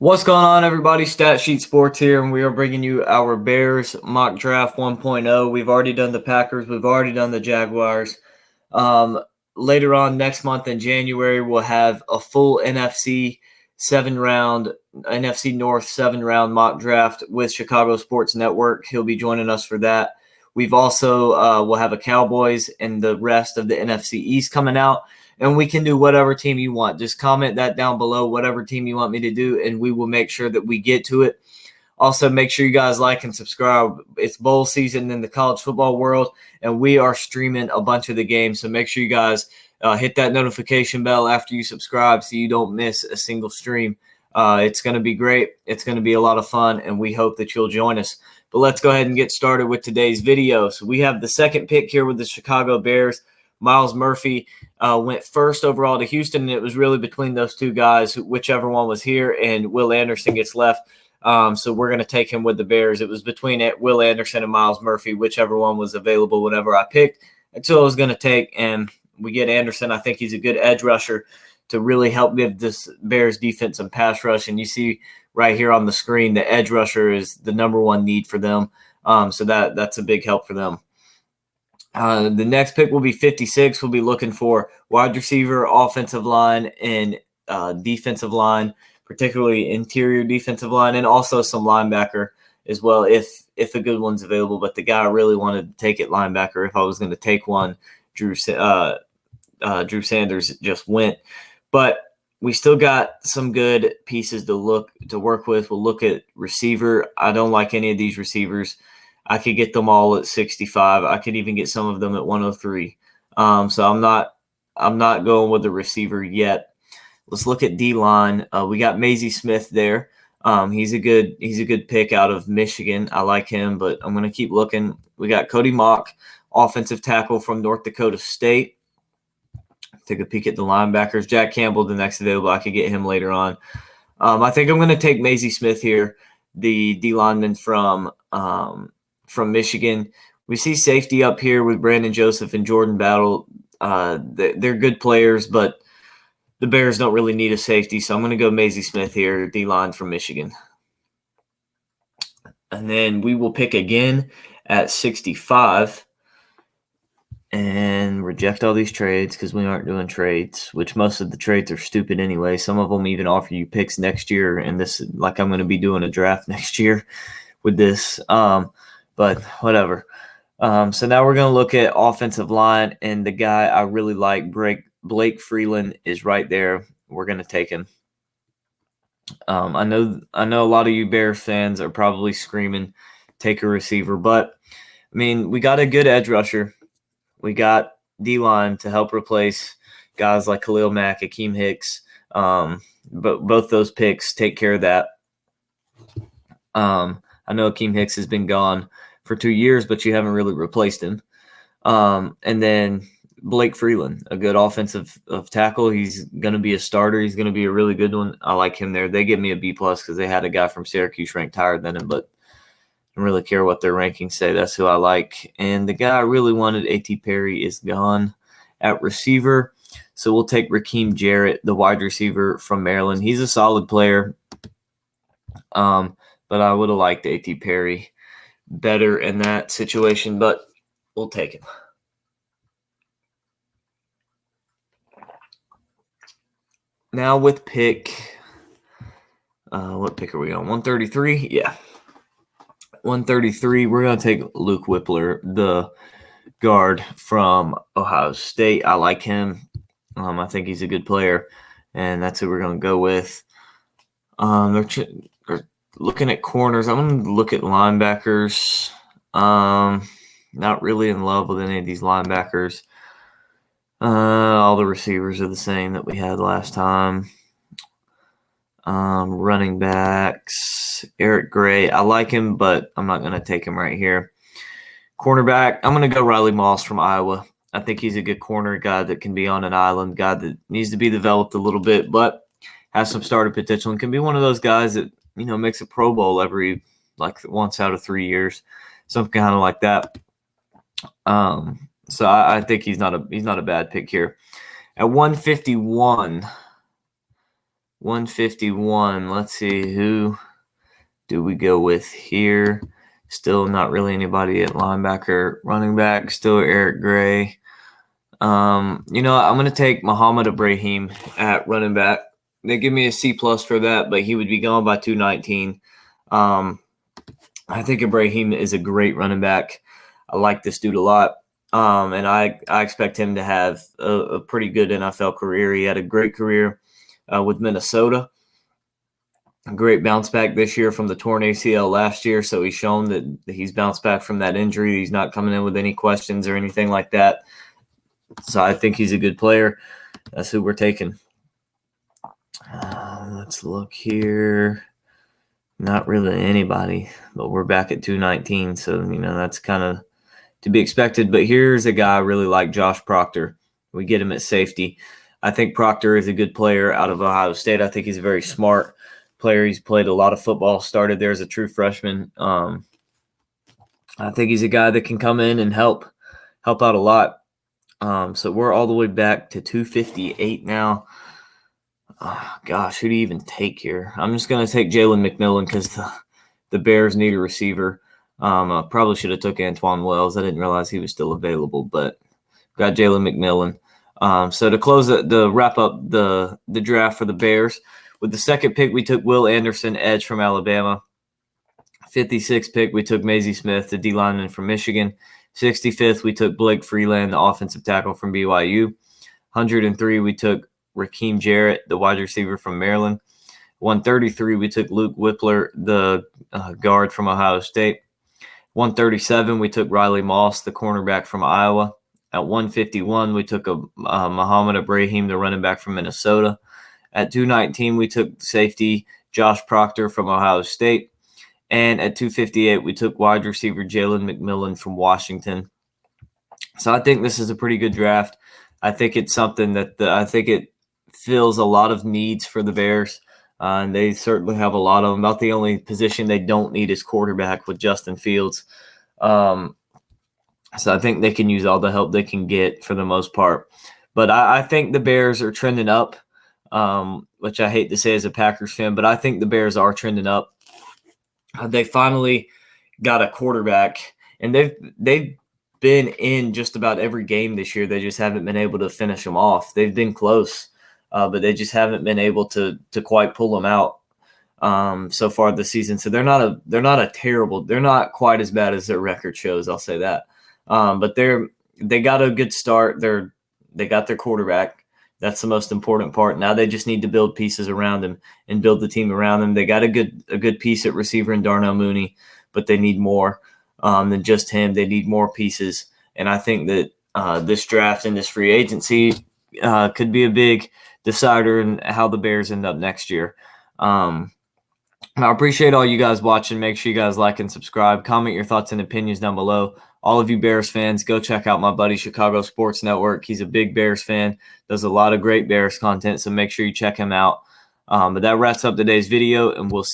What's going on, everybody? Stat Sheet Sports here, and we are bringing you our Bears mock draft 1.0. We've already done the Packers. We've already done the Jaguars. Later on next month in January, we'll have a full NFC North 7-round mock draft with Chicago Sports Network. He'll be joining us for that. We've also we'll have a Cowboys and the rest of the NFC East coming out. And we can do whatever team you want. Just comment that down below, whatever team you want me to do, and we will make sure that we get to it. Also, make sure you guys like and subscribe. It's bowl season in the college football world, and we are streaming a bunch of the games. So make sure you guys hit that notification bell after you subscribe so you don't miss a single stream. It's going to be great. It's going to be a lot of fun, and we hope that you'll join us. But let's go ahead and get started with today's video. So we have the second pick here with the Chicago Bears. Myles Murphy went first overall to Houston, and it was really between those two guys, whichever one was here, and Will Anderson gets left. So we're going to take him with the Bears. It was between Will Anderson and Myles Murphy, whichever one was available whenever I picked. That's who I was going to take, and we get Anderson. I think he's a good edge rusher to really help give this Bears defense some pass rush. And you see right here on the screen, the edge rusher is the number one need for them. So that's a big help for them. The next pick will be 56. We'll be looking for wide receiver, offensive line, and defensive line, particularly interior defensive line, and also some linebacker as well if a good one's available. But the guy I really wanted to take at linebacker, if I was going to take one, Drew Sanders just went. But we still got some good pieces to work with. We'll look at receiver. I don't like any of these receivers. I could get them all at 65. I could even get some of them at 103. So I'm not going with the receiver yet. Let's look at D-line. We got Mazi Smith there. He's a good pick out of Michigan. I like him, but I'm going to keep looking. We got Cody Mock, offensive tackle from North Dakota State. Take a peek at the linebackers. Jack Campbell, the next available. I could get him later on. I think I'm going to take Mazi Smith here, the D-lineman from Michigan. We see safety up here with Brandon Joseph and Jordan Battle. They're good players, but the Bears don't really need a safety, so I'm going to go Mazi Smith here, D-line from Michigan. And then we will pick again at 65 and reject all these trades because we aren't doing trades, which most of the trades are stupid anyway. Some of them even offer you picks next year, and this, like, I'm going to be doing a draft next year with this. But whatever. So now we're going to look at offensive line, and the guy I really like, Blake Freeland, is right there. We're going to take him. I know a lot of you Bears fans are probably screaming, take a receiver. But, I mean, we got a good edge rusher. We got D-line to help replace guys like Khalil Mack, Akeem Hicks. But both those picks take care of that. I know Akeem Hicks has been gone for 2 years, but you haven't really replaced him. And then Blake Freeland, a good offensive tackle. He's going to be a starter. He's going to be a really good one. I like him there. They give me a B+ because they had a guy from Syracuse ranked higher than him, but I don't really care what their rankings say. That's who I like. And the guy I really wanted, A.T. Perry, is gone at receiver. So we'll take Raheem Jarrett, the wide receiver from Maryland. He's a solid player. But I would have liked A.T. Perry better in that situation, but we'll take him. Now with pick, what pick are we on? 133? Yeah. 133, we're going to take Luke Whippler, the guard from Ohio State. I like him. I think he's a good player, and that's who we're going to go with. They're looking at corners. I'm going to look at linebackers. Not really in love with any of these linebackers. All the receivers are the same that we had last time. Running backs, Eric Gray. I like him, but I'm not going to take him right here. Cornerback, I'm going to go Riley Moss from Iowa. I think he's a good corner, guy that can be on an island, guy that needs to be developed a little bit, but has some starter potential and can be one of those guys that, makes a Pro Bowl every, once out of 3 years, something kind of like that. So I think he's not a bad pick here. At 151, 151. Let's see, who do we go with here? Still not really anybody at linebacker. Running back, still Eric Gray. I'm going to take Muhammad Ibrahim at running back. They give me a C+ for that, but he would be gone by 219. I think Ibrahim is a great running back. I like this dude a lot. And I expect him to have a pretty good NFL career. He had a great career with Minnesota. A great bounce back this year from the torn ACL last year. So he's shown that he's bounced back from that injury. He's not coming in with any questions or anything like that. So I think he's a good player. That's who we're taking. Let's look here. Not really anybody, but we're back at 219. So, that's kind of to be expected. But here's a guy I really like, Josh Proctor. We get him at safety. I think Proctor is a good player out of Ohio State. I think he's a very smart player. He's played a lot of football, started there as a true freshman. I think he's a guy that can come in and help out a lot. So we're all the way back to 258 now. Gosh, who do you even take here? I'm just going to take Jalen McMillan because the Bears need a receiver. I probably should have took Antoine Wells. I didn't realize he was still available, but got Jalen McMillan. So to close the wrap up the draft for the Bears, with the second pick, we took Will Anderson, edge from Alabama. 56th pick, we took Mazie Smith, the D lineman from Michigan. 65th, we took Blake Freeland, the offensive tackle from BYU. 103, we took Raheem Jarrett, the wide receiver from Maryland. 133, we took Luke Whippler, the guard from Ohio State. 137, we took Riley Moss, the cornerback from Iowa. At 151, we took Muhammad Ibrahim, the running back from Minnesota. At 219, we took safety Josh Proctor from Ohio State. And at 258, we took wide receiver Jalen McMillan from Washington. So I think this is a pretty good draft. I think it's something that I think it fills a lot of needs for the Bears. And they certainly have a lot of them. About the only position they don't need is quarterback with Justin Fields. So I think they can use all the help they can get for the most part. But I think the Bears are trending up, which I hate to say as a Packers fan, but I think the Bears are trending up. They finally got a quarterback, and they've been in just about every game this year. They just haven't been able to finish them off. They've been close, but they just haven't been able to quite pull them out so far this season. So they're not quite as bad as their record shows. I'll say that. But they got a good start. They got their quarterback. That's the most important part. Now they just need to build pieces around him and build the team around him. They got a good piece at receiver in Darnell Mooney, but they need more than just him. They need more pieces. And I think that this draft and this free agency could be a big decider in how the Bears end up next year. I appreciate all you guys watching. Make sure you guys like and subscribe. Comment your thoughts and opinions down below. All of you Bears fans, go check out my buddy Chicago Sports Network. He's a big Bears fan, does a lot of great Bears content, so make sure you check him out. But that wraps up today's video, and we'll see